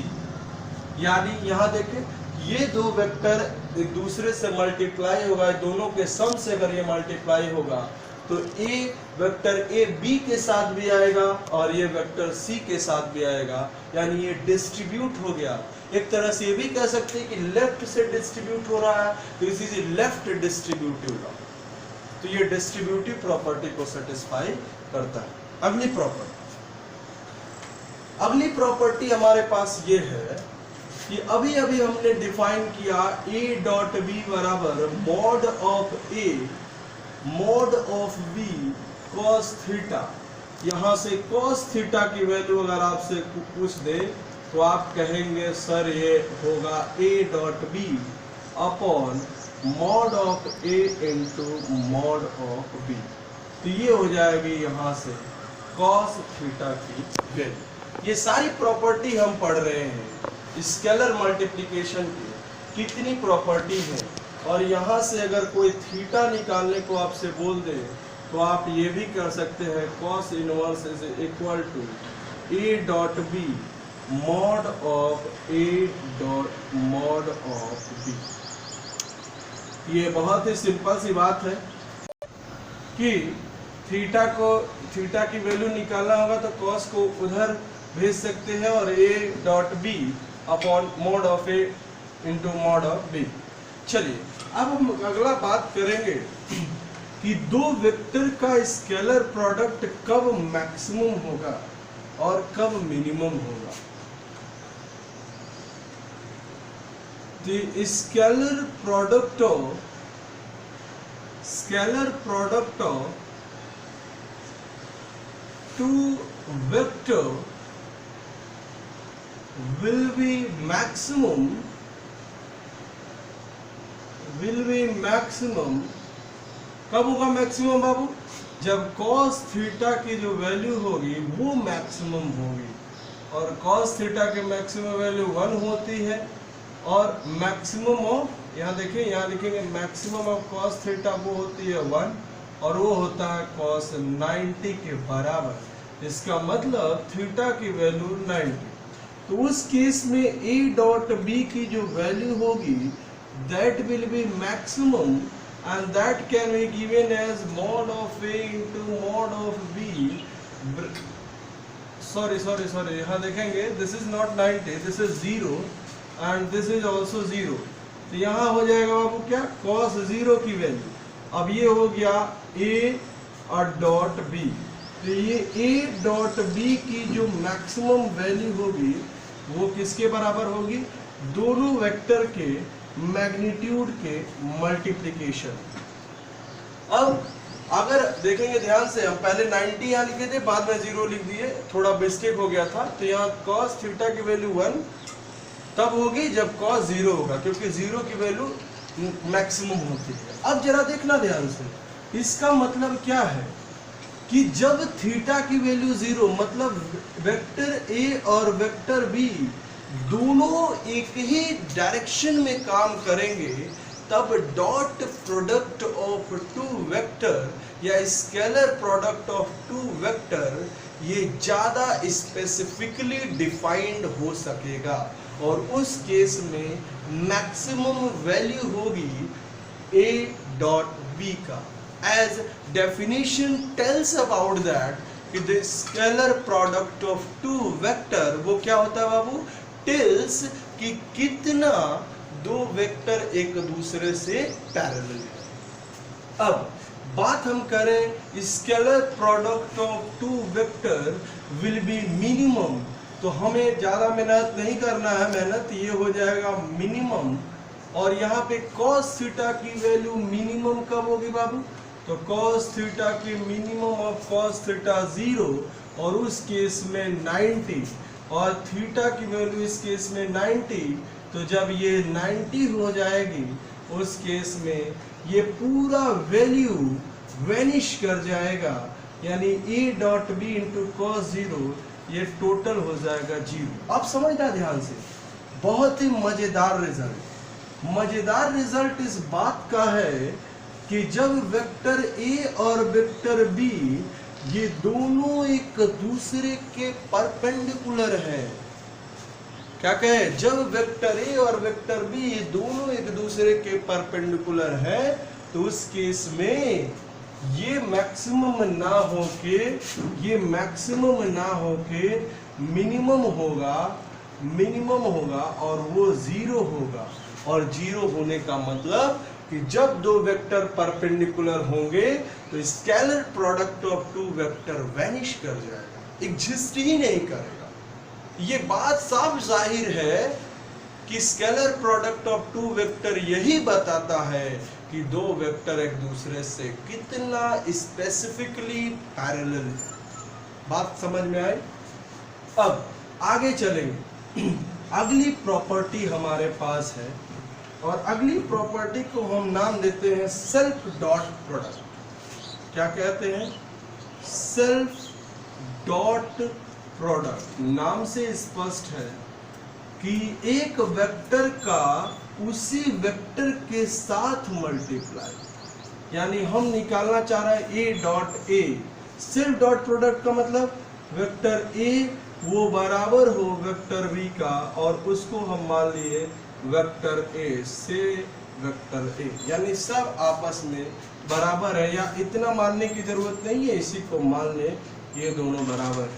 यानी यहाँ देखें, ये दो वेक्टर एक दूसरे से मल्टीप्लाई होगा, दोनों के सम से अगर ये मल्टीप्लाई होगा तो ए वेक्टर ए बी के साथ भी आएगा और ये वेक्टर सी के साथ भी आएगा, यानी ये डिस्ट्रीब्यूट हो गया। एक तरह से ये भी कह सकते हैं कि लेफ्ट से डिस्ट्रीब्यूट हो रहा है, तो इसी से लेफ्ट डिस्ट्रीब्यूटिव लॉ, तो ये डिस्ट्रीब्यूटिव प्रॉपर्टी को सेटिस्फाई करता है। अगली प्रॉपर्टी हमारे पास ये है कि अभी हमने डिफाइन किया a डॉट बी बराबर mod of a mod of b cos theta. यहाँ से cos थीटा की वैल्यू अगर आपसे पूछ दे तो आप कहेंगे सर ये होगा a dot B upon mod of a into mod of b, तो ये हो जाएगी यहाँ से cos थीटा की वैल्यू। ये सारी प्रॉपर्टी हम पढ़ रहे हैं स्केलर मल्टीप्लिकेशन की, कितनी प्रॉपर्टी है, और यहाँ से अगर कोई थीटा निकालने को आपसे बोल दे तो आप ये भी कर सकते हैं cos inverse is equal to a dot B mod of a dot mod of b। ये बहुत ही सिंपल सी बात है कि थीटा की वैल्यू निकालना होगा तो cos को उधर भेज सकते हैं और a dot B upon mod of a into mod of b। चलिए अब हम अगला बात करेंगे कि दो वेक्टर का स्केलर प्रोडक्ट कब मैक्सिमम होगा और कब मिनिमम होगा। The scalar product of two vector will be maximum कब होगा मैक्सिमम बाबू? जब cos थीटा की जो वैल्यू होगी वो मैक्सिमम होगी, और cos थीटा की मैक्सिमम वैल्यू 1 होती है, और मैक्सिमम ऑफ, यहाँ देखिए यहाँ लिखेंगे मैक्सिमम ऑफ cos थीटा वो होती है 1, और वो होता है cos 90 के बराबर। इसका मतलब थीटा की वैल्यू 90, तो उस केस में a डॉट b की जो वैल्यू होगी that will be maximum, and that can be given as mod of a into mod of b। sorry यहाँ देखेंगे this is not 90, this is 0 and this is also 0, तो यहाँ हो जाएगा बाबू क्या cos 0 की वैल्यू। अब ये हो गया a और डॉट b, तो ये a डॉट b की जो मैक्सिमम वैल्यू होगी वो किसके बराबर होगी? दोनों वेक्टर के मैग्नीट्यूड के मल्टीप्लिकेशन। अब अगर देखेंगे ध्यान से, हम पहले 90 यहाँ लिखे थे, बाद में 0 लिख दिए, थोड़ा मिस्टेक हो गया था, तो यहाँ cos थीटा की वैल्यू 1 तब होगी जब कॉस 0 होगा, क्योंकि 0 की वैल्यू मैक्सिमम होती है। अब जरा देखना ध्यान से, इसका मतलब क्या है कि जब थीटा की वैल्यू 0, मतलब वेक्टर ए और वेक्टर बी दोनों एक ही डायरेक्शन में काम करेंगे, तब dot product of two vector या scalar product of two vector ये ज़्यादा स्पेसिफिकली डिफाइंड हो सकेगा, और उस केस में मैक्सिमम वैल्यू होगी ए डॉट बी का। As definition tells about that कि the scalar product of two vector, वो क्या होता है बाबू, टेल्स कि कितना दो वेक्टर एक दूसरे से पैरेलल है। अब बात हम करें scalar product of two vector will be minimum, तो हमें ज़्यादा मेहनत नहीं करना है, मेहनत ये हो जाएगा मिनिमम। और यहाँ पे cos थीटा की वैल्यू मिनिमम कब होगी बाबू, तो cos थीटा की मिनिमम ऑफ cos थीटा 0, और उस केस में 90, और थीटा की वैल्यू इस केस में 90, तो जब ये 90 हो जाएगी उस केस में ये पूरा वैल्यू वेनिश कर जाएगा, यानी A dot B into cos 0 ये टोटल हो जाएगा 0। अब समझना ध्यान से, बहुत ही मजेदार रिजल्ट इस बात का है कि जब वेक्टर ए और वेक्टर बी ये दोनों एक दूसरे के परपेंडिकुलर हैं, क्या कहे, जब वेक्टर ए और वेक्टर बी ये दोनों एक दूसरे के परपेंडिकुलर है, तो उस केस में ये मैक्सिमम ना होके मिनिमम होगा और वो 0 होगा। और 0 होने का मतलब कि जब दो वेक्टर परपेंडिकुलर होंगे तो scalar product of two vector vanish कर जाएगा, एग्जिस्ट ही नहीं करेगा। ये बात साफ जाहिर है कि scalar product of two vector यही बताता है कि दो वेक्टर एक दूसरे से कितना स्पेसिफिकली पैरेलल है। बात समझ में आई? अब आगे चलेंगे। अगली प्रॉपर्टी हमारे पास है, और अगली प्रॉपर्टी को हम नाम देते हैं सेल्फ डॉट प्रोडक्ट। क्या कहते हैं? Self dot product. नाम से स्पष्ट है कि एक वेक्टर का उसी वेक्टर के साथ मल्टीप्लाई, यानी हम निकालना चाह रहे हैं ए dot A. Self dot product का मतलब वेक्टर ए वो बराबर हो वेक्टर बी का, और उसको हम मान लिए वेक्टर ए से वेक्टर ए, यानी सब आपस में बराबर है, या इतना मानने की जरूरत नहीं है, इसी को मान ले ये दोनों बराबर है।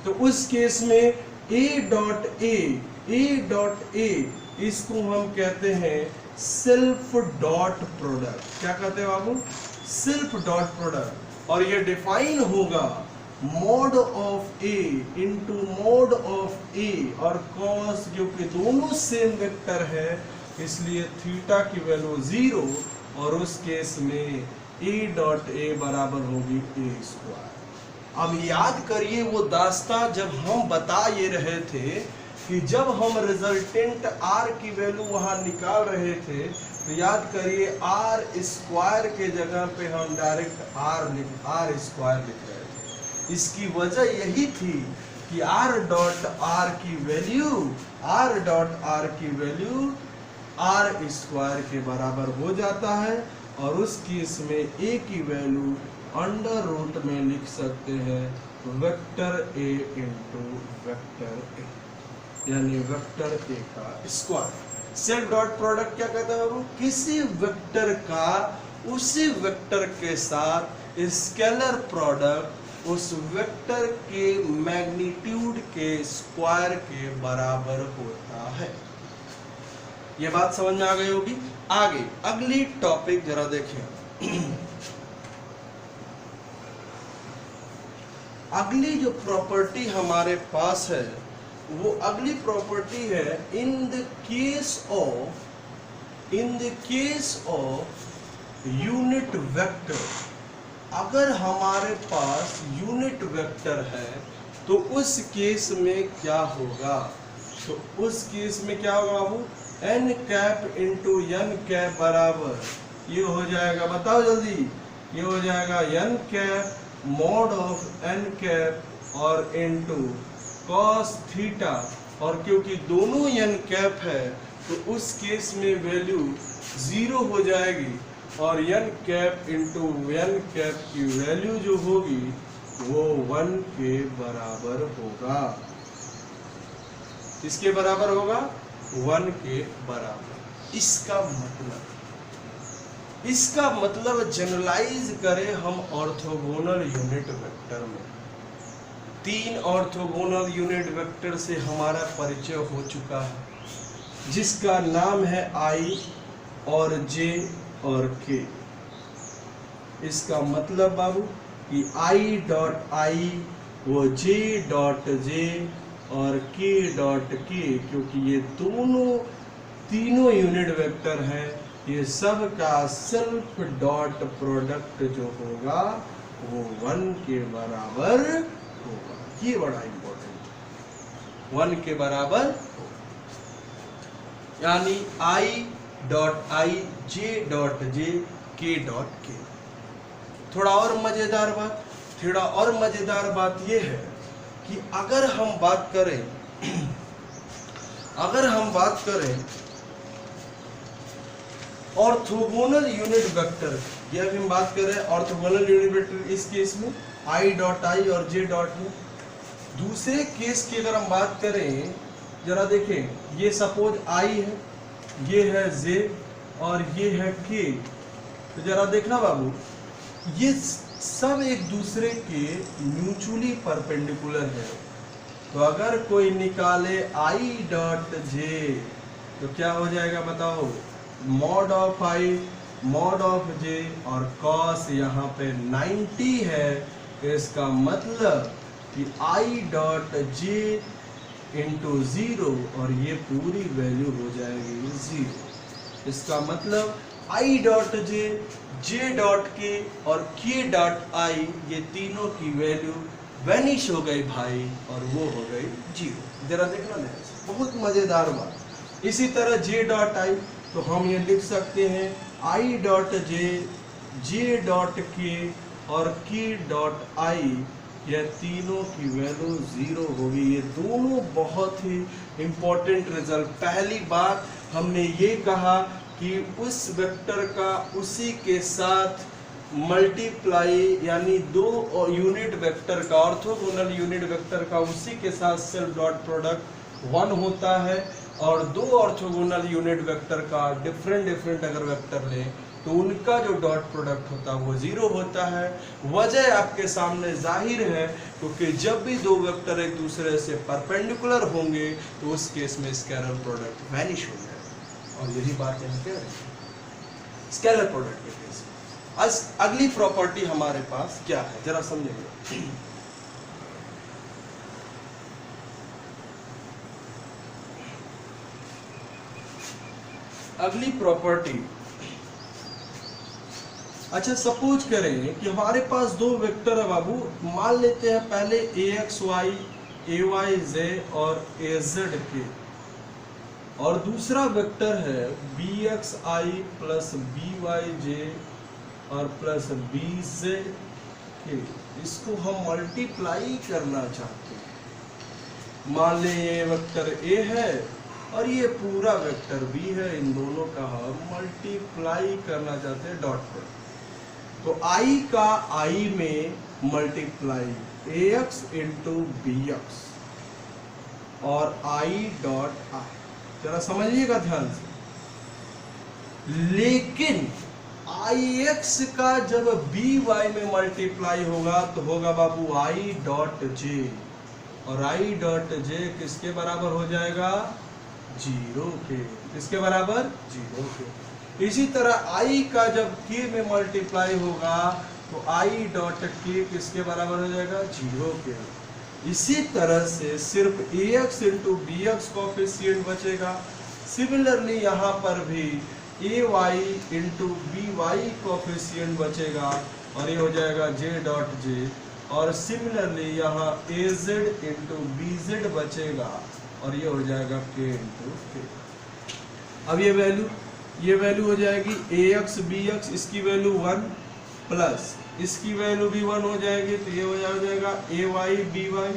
तो उस केस में ए डॉट ए इसको हम कहते हैं सेल्फ डॉट प्रोडक्ट। क्या कहते हैं बाबू? Self dot product. और ये डिफाइन होगा mod of A into mod of A और कॉस, क्योंकि दोनों सेम वेक्टर है इसलिए थीटा की वैल्यू 0, और उस केस में ए डॉट ए बराबर होगी ए स्क्वायर। अब याद करिए वो दास्तां जब हम बता ये रहे थे कि जब हम रिजल्टेंट आर की वैल्यू वहां निकाल रहे थे, तो याद करिए आर स्क्वायर के जगह पे हम डायरेक्ट आर स्क्वायर लिख रहे थे। इसकी वजह यही थी कि आर डॉट आर की वैल्यू आर स्क्वायर के बराबर हो जाता है, और उस केस में ए की वैल्यू अंडर रूट में लिख सकते हैं vector A into vector A, यानी वेक्टर ए का स्क्वायर। सेल्फ डॉट प्रोडक्ट क्या कहता है बाबू? किसी वेक्टर का उसी वेक्टर के साथ स्केलर प्रोडक्ट उस वेक्टर के मैग्नीट्यूड के स्क्वायर के बराबर होता है। ये बात समझ में आ गई होगी। आगे अगली टॉपिक जरा देखें। अगली जो प्रॉपर्टी हमारे पास है वो अगली प्रॉपर्टी है in the case of unit vector. अगर हमारे पास यूनिट वेक्टर है तो उस केस में क्या होगा? तो उस केस में क्या होगा बाबू, N cap into N cap बराबर ये हो जाएगा, बताओ जल्दी, ये हो जाएगा N cap mod of N cap और इंटू कॉस थीटा, और क्योंकि दोनों एन कैप है तो उस केस में वैल्यू 0 हो जाएगी, और n cap into N cap की वैल्यू जो होगी वो 1 के बराबर होगा। किसके बराबर होगा, 1 के बराबर। इसका मतलब जनरलाइज करें हम ऑर्थोगोनल यूनिट वेक्टर में, 3 ऑर्थोगोनल यूनिट वेक्टर से हमारा परिचय हो चुका है, जिसका नाम है आई और जे और के। इसका मतलब बाबू कि आई डॉट आई वो जे डॉट जे और के डॉट के, क्योंकि ये तीनों यूनिट वेक्टर हैं, ये सब का सेल्फ डॉट प्रोडक्ट जो होगा वो 1 के बराबर होगा। ये बड़ा इंपॉर्टेंट, 1 के बराबर होगा, यानी I dot I J dot J के डॉट के। थोड़ा और मजेदार बात ये है कि अगर हम बात करें ऑर्थोगोनल यूनिट वेक्टर, ये अभी हम बात कर रहे हैं ऑर्थोगोनल यूनिट वेक्टर, इस केस में आई डॉट आई और जे डॉट में। दूसरे केस की अगर हम बात करें, जरा देखें, ये सपोज आई है, ये है जे और ये है के, तो जरा देखना बाबू, ये सब एक दूसरे के म्यूचुअली परपेंडिकुलर है। तो अगर कोई निकाले आई डॉट जे तो क्या हो जाएगा बताओ, mod of I mod of J, और कॉस यहाँ पे 90 है, इसका मतलब कि आई डॉट जे इंटू 0 और ये पूरी वैल्यू हो जाएगी 0। इसका मतलब I dot J, J dot के और के डॉट आई, ये तीनों की वैल्यू वैनिश हो गई भाई, और वो हो गई 0। जरा देखना ना, बहुत मजेदार बात। इसी तरह जे डॉट आई, तो हम ये लिख सकते हैं I dot J, J dot के और के डॉट आई, यह तीनों की वैल्यू 0 होगी। ये दोनों बहुत ही इंपॉर्टेंट रिजल्ट। पहली बात हमने ये कहा कि उस वेक्टर का उसी के साथ मल्टीप्लाई, यानी 2 यूनिट वेक्टर का, ऑर्थोगोनल यूनिट वेक्टर का उसी के साथ सेल्फ डॉट प्रोडक्ट 1 होता है, और 2 ऑर्थोगोनल यूनिट वेक्टर का डिफरेंट अगर वेक्टर लें तो उनका जो डॉट प्रोडक्ट होता है वो 0 होता है। वजह आपके सामने जाहिर है, क्योंकि जब भी 2 वेक्टर एक दूसरे से परपेंडिकुलर होंगे तो उस केस में स्केलर प्रोडक्ट वैनिश हो जाएगा, और यही बात यहाँ कह रहे हैं स्केलर प्रोडक्ट के केस में। आज अगली प्रॉपर्टी हमारे पास क्या है, जरा समझेंगे। अगली प्रॉपर्टी, अच्छा सपोज करें कि हमारे पास 2 वेक्टर है बाबू, मान लेते हैं पहले AXY, AYJ और AZ के, और दूसरा वेक्टर है BXI प्लस BYJ और प्लस BZ के। इसको हम मल्टीप्लाई करना चाहते हैं। मान ले ये वेक्टर A है और ये पूरा वेक्टर B है, इन दोनों का हम मल्टीप्लाई करना चाहते हैं डॉट पर। तो I का I में मल्टीप्लाई AX इंटू BX और I डॉट I, जरा समझिएगा ध्यान से। लेकिन IX का जब BY में मल्टीप्लाई होगा तो होगा बाबू I डॉट J, और I डॉट J किसके बराबर हो जाएगा, 0 के। किसके बराबर, 0 के। इसी तरह I का जब K में मल्टीप्लाई होगा तो I डॉट K किसके बराबर हो जाएगा, 0 के। इसी तरह से सिर्फ AX इंटू BX कोफिशिएंट बचेगा। सिमिलरली यहाँ पर भी AY इंटू BY कोफिशिएंट बचेगा, और ये हो जाएगा J डॉट J, और सिमिलरली यहाँ AZ इंटू BZ बचेगा, और ये हो जाएगा k इंटू k। अब ये वैल्यू हो जाएगी ax bx, इसकी वैल्यू 1 प्लस इसकी वैल्यू भी 1 हो जाएगी, तो ये हो जाएगा ay by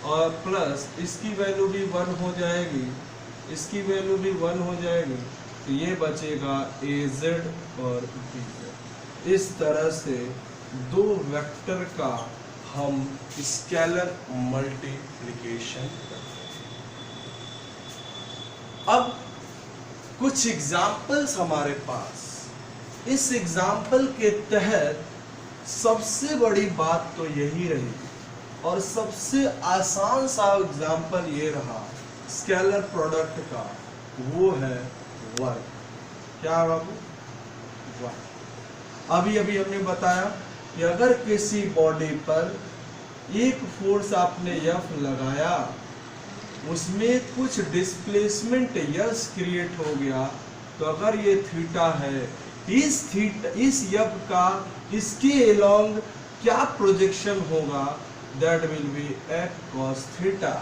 और प्लस इसकी वैल्यू भी 1 हो जाएगी, इसकी वैल्यू भी 1 हो जाएगी, तो ये बचेगा az और bz। इस तरह से दो वेक्टर का हम स्केलर मल्टीप्लिकेशन करते हैं। अब कुछ एग्जाम्पल्स हमारे पास, इस एग्जाम्पल के तहत सबसे बड़ी बात तो यही रही और सबसे आसान सा एग्जाम्पल ये रहा स्केलर प्रोडक्ट का, वो है वर्क। क्या बाबू? वर्क। अभी हमने बताया कि अगर किसी बॉडी पर एक फोर्स आपने F लगाया, उसमें कुछ डिस्प्लेसमेंट यस क्रिएट हो गया, तो अगर ये थीटा है, इस F का इसके अलोंग क्या प्रोजेक्शन होगा, that will be F cos theta.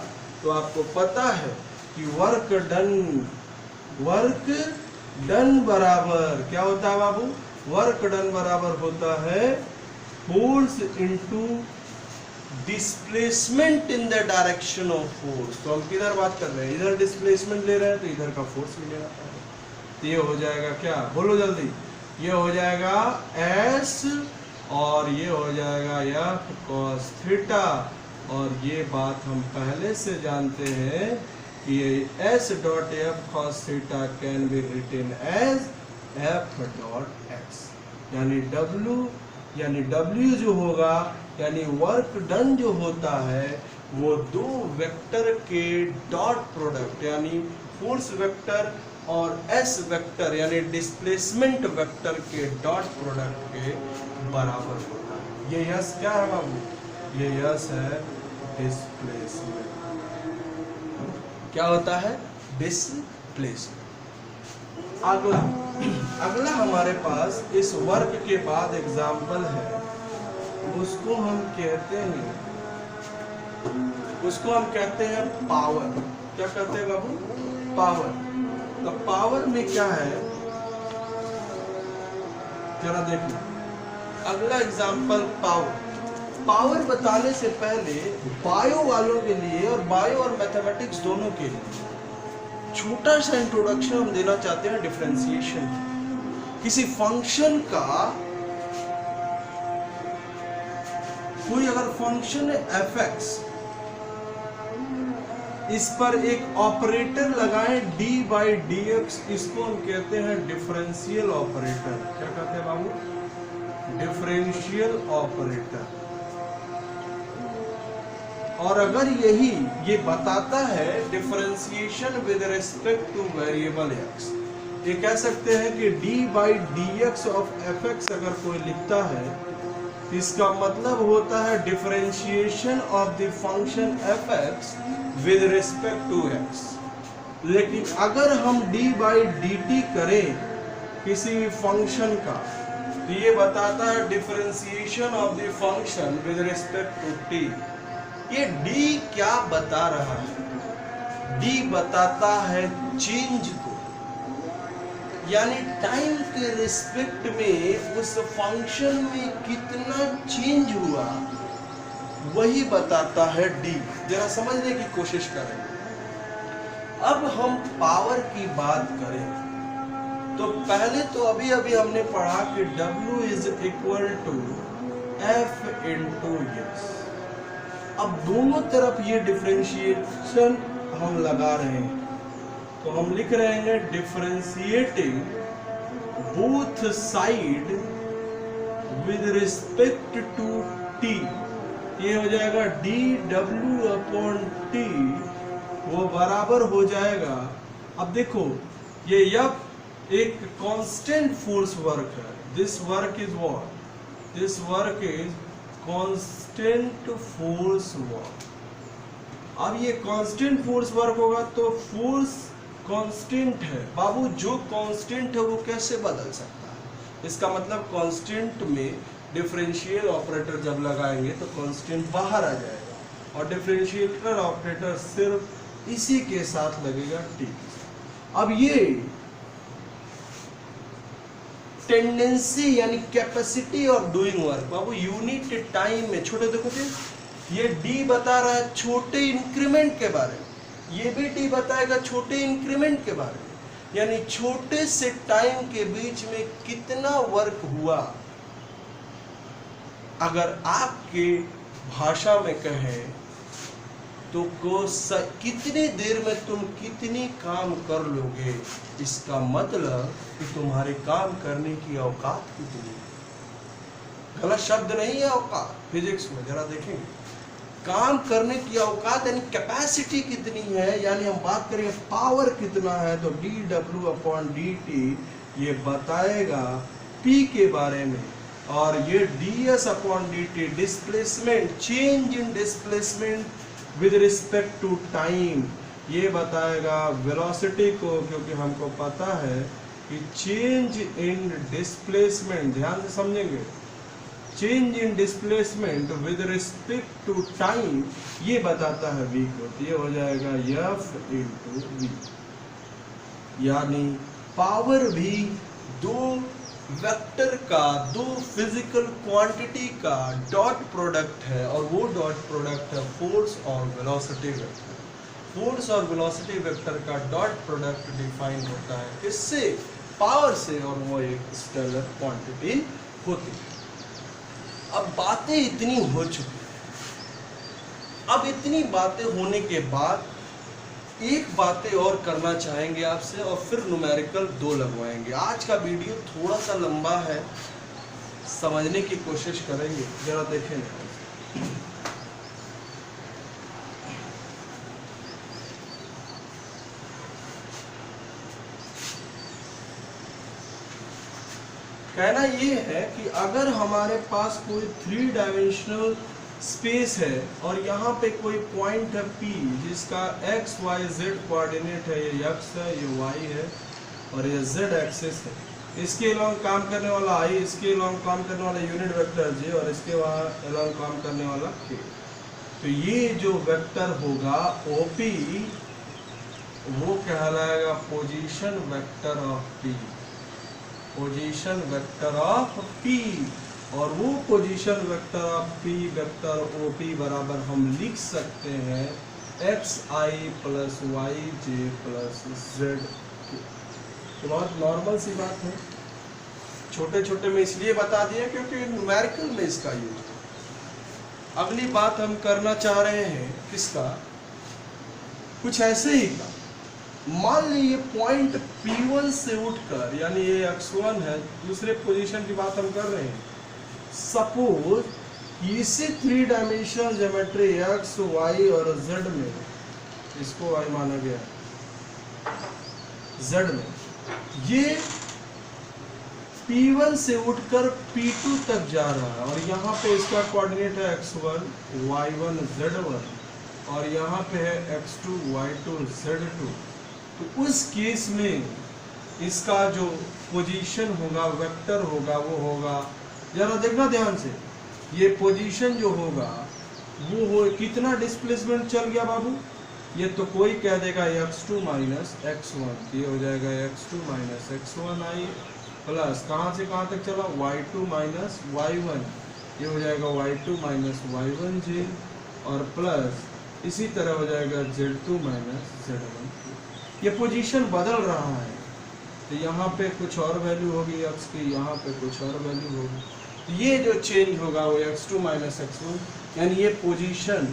तो आपको पता है कि वर्क डन बराबर क्या होता है बाबू? वर्क डन बराबर होता है force into displacement in the direction of force. तो हम किधर बात कर रहे हैं? इधर डिस्प्लेसमेंट ले रहे हैं तो इधर का फोर्स मिलेगा। तो ये हो जाएगा क्या? बोलो जल्दी। ये हो जाएगा S और ये हो जाएगा F cos थीटा। और ये बात हम पहले से जानते हैं कि S dot F cos theta can be written as F dot x, यानी W जो होगा, यानी वर्क डन जो होता है, वो दो वेक्टर के डॉट प्रोडक्ट यानी फोर्स वेक्टर और S वेक्टर यानी डिस्प्लेसमेंट वेक्टर के डॉट प्रोडक्ट के बराबर होता है। ये यस क्या है बाबू? ये यस है डिस्प्लेसमेंट। क्या होता है? डिस्प्लेसमेंट। अगला हमारे पास इस वर्क के बाद एग्जाम्पल है, उसको हम कहते हैं पावर। क्या कहते हैं बाबू? पावर। तो पावर में क्या है जरा देखो। अगला एग्जाम्पल पावर बताने से पहले बायो वालों के लिए और बायो और मैथमेटिक्स दोनों के लिए छोटा सा इंट्रोडक्शन हम देना चाहते हैं डिफरेंशिएशन। किसी फंक्शन का कोई अगर फंक्शन है fx, इस पर एक ऑपरेटर लगाएं d by dx, इसको हम कहते हैं डिफरेंशियल ऑपरेटर। क्या कहते हैं बाबू? Differential operator. और अगर ये बताता है differentiation with respect to variable x, ये कह सकते हैं कि d by dx of fx अगर कोई लिखता है, इसका मतलब होता है differentiation of the function fx with respect to x। लेकिन अगर हम d by dt करें किसी फंक्शन का, तो ये बताता है differentiation of the function with respect to t। ये d क्या बता रहा है? d बताता है चेंज को, यानी टाइम के रिस्पेक्ट में उस फंक्शन में कितना चेंज हुआ, वही बताता है d। जरा समझने की कोशिश करें। अब हम पावर की बात करें तो पहले तो अभी हमने पढ़ा कि W is equal to F into S। अब दोनों तरफ ये डिफरेंशिएशन हम लगा रहे हैं, तो हम लिख रहे हैं differentiating both side with respect to t। ये हो जाएगा dw अपॉन t, वो बराबर हो जाएगा। अब देखो ये F एक कांस्टेंट फोर्स वर्क है। This work is what? This work is constant force work. अब ये कांस्टेंट फोर्स वर्क होगा तो फोर्स कांस्टेंट है बाबू। जो कांस्टेंट है वो कैसे बदल सकता है? इसका मतलब कांस्टेंट में डिफरेंशियल ऑपरेटर जब लगाएंगे तो कांस्टेंट बाहर आ जाएगा, और डिफरेंशिएटर ऑपरेटर सिर्फ इसी के साथ लगेगा टी। अब ये टेंडेंसी यानी capacity of doing work, Babu unit time में छोटे देखो थे, ये डी बता रहा है छोटे इंक्रीमेंट के बारे में, ये भी डी बताएगा छोटे इंक्रीमेंट के बारे में, यानी छोटे से टाइम के बीच में कितना वर्क हुआ। अगर आपके भाषा में कहें तो कितनी देर में तुम कितनी काम कर लोगे, इसका मतलब कि तुम्हारे काम करने की औकात कितनी है। गलत शब्द नहीं है औकात, फिजिक्स में जरा देखेंगे, काम करने की औकात यानी कैपेसिटी कितनी है, यानी हम बात करें पावर कितना है तो dW/dt ये बताएगा P के बारे में, और ये ds/dt displacement, change in displacement with respect to time, ये बताएगा वेलोसिटी को, क्योंकि हमको पता है कि चेंज इन डिस्प्लेसमेंट, ध्यान से समझेंगे, change in displacement with respect to time ये बताता है v को, तो ये हो जाएगा F/v, यानी पावर भी दो वेक्टर का, दो फिजिकल क्वांटिटी का डॉट प्रोडक्ट है, और वो डॉट प्रोडक्ट है फोर्स और वेलोसिटी वेक्टर। फोर्स और वेलोसिटी वेक्टर का डॉट प्रोडक्ट डिफाइन होता है किससे, पावर से, और वो एक स्केलर क्वांटिटी होती है। अब बातें इतनी हो चुकी, अब इतनी बातें होने के बाद एक बातें और करना चाहेंगे आपसे, और फिर न्यूमेरिकल 2 लगवाएंगे। आज का वीडियो थोड़ा सा लंबा है, समझने की कोशिश करेंगे, जरा देखें। कहना ये है कि अगर हमारे पास कोई 3 डायमेंशनल स्पेस है और यहाँ पे कोई पॉइंट है P जिसका x y z कोऑर्डिनेट है, ये x है, ये y है और ये z एक्सिस है, इसके अलॉन्ग काम करने वाला I, इसके अलॉन्ग काम करने वाला यूनिट वेक्टर j और इसके वहाँ अलॉन्ग काम करने वाला k। तो ये जो वेक्टर होगा OP वो कहलाएगा position vector of P, position vector of P, और वो position vector of P vector OP बराबर हम लिख सकते हैं xi plus yj plus zk। तो बहुत नॉर्मल सी बात है, छोटे छोटे में इसलिए बता दिया क्योंकि न्यूमेरिकल में इसका यूज है। अगली बात हम करना चाह रहे हैं किसका, कुछ ऐसे ही का, मान लीजिए पॉइंट P1 से उठकर, यानी ये x1 है, दूसरे पोजीशन की बात हम कर रहे हैं, सपोज इसी 3 डायमेंशनल ज्योमेट्री x, y और z में, इसको y माना गया z में, ये P1 से उठकर P2 तक जा रहा है, और यहाँ पे इसका कोऑर्डिनेट है x1, y1, z1, और यहाँ पे है x2, y2, z2। तो उस केस में इसका जो पोजीशन होगा, वेक्टर होगा, वो होगा, जरा देखना ध्यान से, ये पोजीशन जो होगा वो हो कितना डिस्प्लेसमेंट चल गया बाबू, ये तो कोई कह देगा x2 माइनस x1, ये हो जाएगा x2 माइनस x1i प्लस कहाँ से कहाँ तक चला y2 माइनस y1, ये हो जाएगा y2 माइनस y1j, और प्लस इसी तरह हो जाएगा z2 माइनस z1। ये पोजीशन बदल रहा है, तो यहाँ पे कुछ और वैल्यू होगी x की, यहाँ पे कुछ और वैल्यू होगी, तो ये जो चेंज होगा वो x2 माइनस x1, यानी ये पोजीशन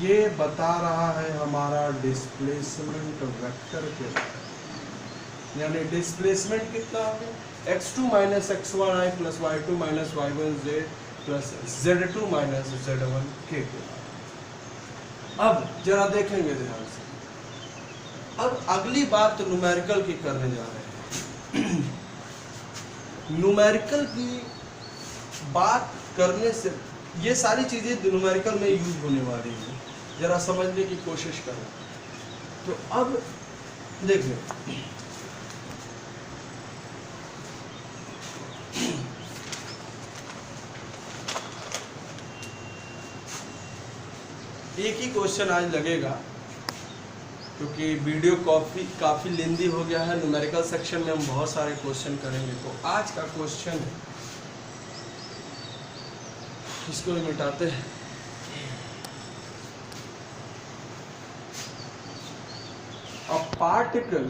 ये बता रहा है हमारा डिस्प्लेसमेंट वेक्टर के बारे में, यानी डिस्प्लेसमेंट कितना होगा x2 minus x1i plus y2 minus y1j plus z2 minus z1k के बारे में। अब जरा देखेंगे ध्यान से, अब अगली बात न्यूमेरिकल की करने जा रहे हैं। न्यूमेरिकल की बात करने से ये सारी चीजें न्यूमेरिकल में यूज होने वाली हैं, जरा समझने की कोशिश करें। तो अब देखिए, एक ही क्वेश्चन आज लगेगा, क्योंकि वीडियो काफ़ी लेंदी हो गया है। न्यूमेरिकल सेक्शन में हम बहुत सारे क्वेश्चन करेंगे। तो आज का क्वेश्चन इसको भी मिटाते हैं। A particle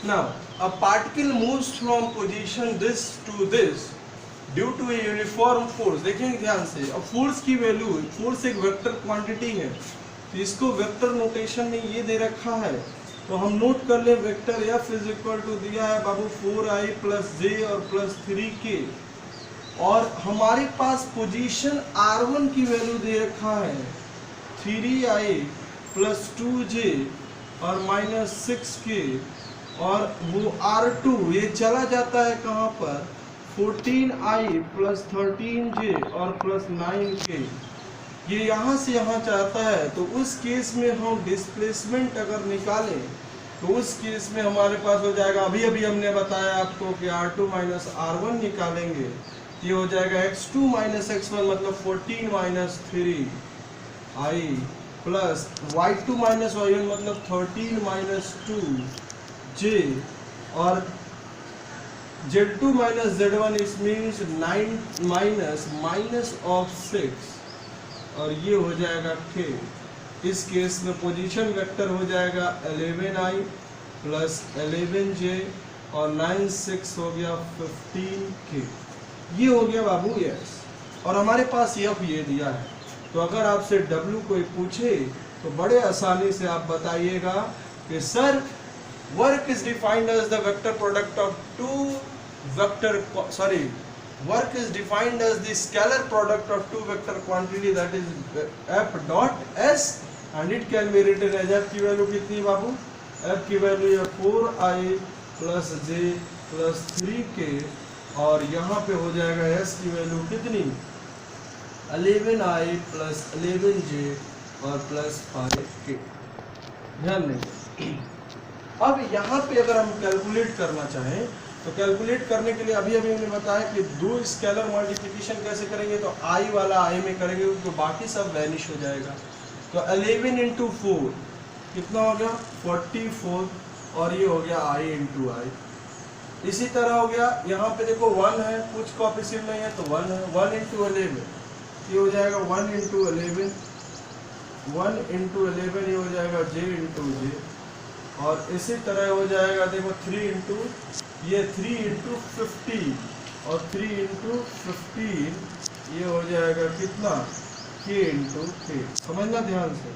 now a particle moves from position this to this due to a uniform force। देखेंगे ध्यान से, अब फोर्स की वैल्यू, फोर्स एक वेक्टर क्वांटिटी है, तो इसको वेक्टर नोटेशन में ये दे रखा है, तो हम नोट कर ले vector F is equal to दिया है बाबू 4i प्लस जे और प्लस 3k, और हमारे पास पोजीशन r1 की वैल्यू दे रखा है 3i प्लस 2j और माइनस 6k, और वो r2 ये चला जाता है कहाँ पर 14i प्लस 13j और प्लस 9k, ये यहाँ से यहाँ चाहता है। तो उस केस में हम डिस्प्लेसमेंट अगर निकालें तो उस केस में हमारे पास हो जाएगा, अभी हमने बताया आपको कि r2 माइनस r1 निकालेंगे, ये हो जाएगा x2 माइनस x1 मतलब 14 minus 3i plus y2 minus y1 मतलब 13 माइनस 2j और z2 माइनस z1 इस मीन्स 9 माइनस ऑफ 6 और ये हो जाएगा k। इस केस में पोजीशन वेक्टर हो जाएगा 11i प्लस 11j और 9 6 हो गया 15k, ये हो गया बाबू यस। और हमारे पास f ये दिया है, तो अगर आपसे w कोई पूछे तो बड़े आसानी से आप बताइएगा कि sir work is defined as the vector product of two vector work is defined as the scalar product of two vector quantity, that is f dot s, and it can be written as f की value कितनी बाबू, f की value है 4i plus j plus 3k, और यहाँ पे हो जाएगा s की वैल्यू कितनी 11i प्लस 11j और प्लस 5k। ध्यान देंगे। अब यहाँ पे अगर हम कैलकुलेट करना चाहें तो कैलकुलेट करने के लिए अभी हमने बताया कि दो स्केलर मल्टीप्लिकेशन कैसे करेंगे, तो i वाला i में करेंगे तो बाकी सब वैनिश हो जाएगा। तो 11 इंटू 4 कितना हो गया 44, और ये हो गया i इंटू आई। इसी तरह हो गया यहाँ पे देखो 1 है, कुछ कॉफिशिएंट नहीं है तो 1 है, 1 इंटू 11 ये हो जाएगा 1 इंटू 11, 1 इंटू 11 ये हो जाएगा j इंटू j, और इसी तरह हो जाएगा देखो 3 इंटू ये 3 इंटू 15 और 3 इंटू 15 ये हो जाएगा कितना k इंटू k। समझना ध्यान से,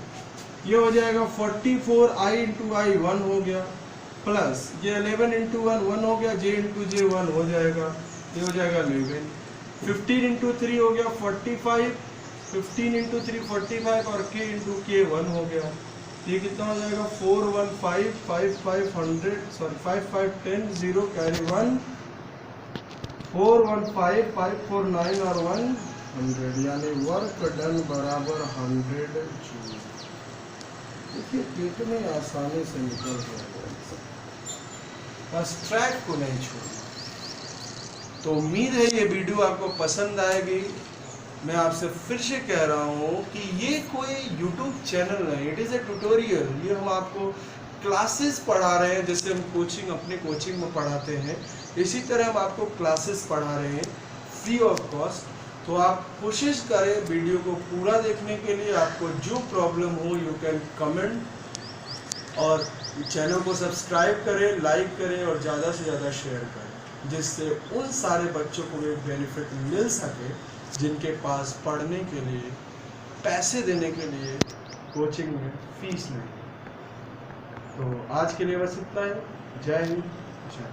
ये हो जाएगा 44i इंटू आई 1 हो गया, प्लस ये 11 इंटू 1 हो गया, j इंटू j 1 हो जाएगा, ये हो जाएगा 11, 15 इंटू 3 हो गया 45, 15 इंटू 3 45 और k इंटू k 1 हो गया, ये कितना हो जाएगा 415 55 100 5 5 10 0 कैरी 1 415 549 और 100, यानी वर्क डन बराबर 100 जूल। देखिए कितने आसानी से निकल जाएगा, बस ट्रैक को नहीं छोड़ना। तो उम्मीद है ये वीडियो आपको पसंद आएगी। मैं आपसे फिर से कह रहा हूँ कि ये कोई YouTube चैनल नहीं, इट इज़ ए ट्यूटोरियल। ये हम आपको क्लासेस पढ़ा रहे हैं, जैसे हम अपने कोचिंग में पढ़ाते हैं, इसी तरह हम आपको क्लासेस पढ़ा रहे हैं फ्री ऑफ कॉस्ट। तो आप कोशिश करें वीडियो को पूरा देखने के लिए। आपको जो प्रॉब्लम हो यू कैन कमेंट, और चैनल को सब्सक्राइब करें, लाइक करें और ज़्यादा से ज़्यादा शेयर करें, जिससे उन सारे बच्चों को भी बेनिफिट मिल सके जिनके पास पढ़ने के लिए, पैसे देने के लिए कोचिंग में फीस नहीं। तो आज के लिए बस इतना ही। जय हिंद, जय।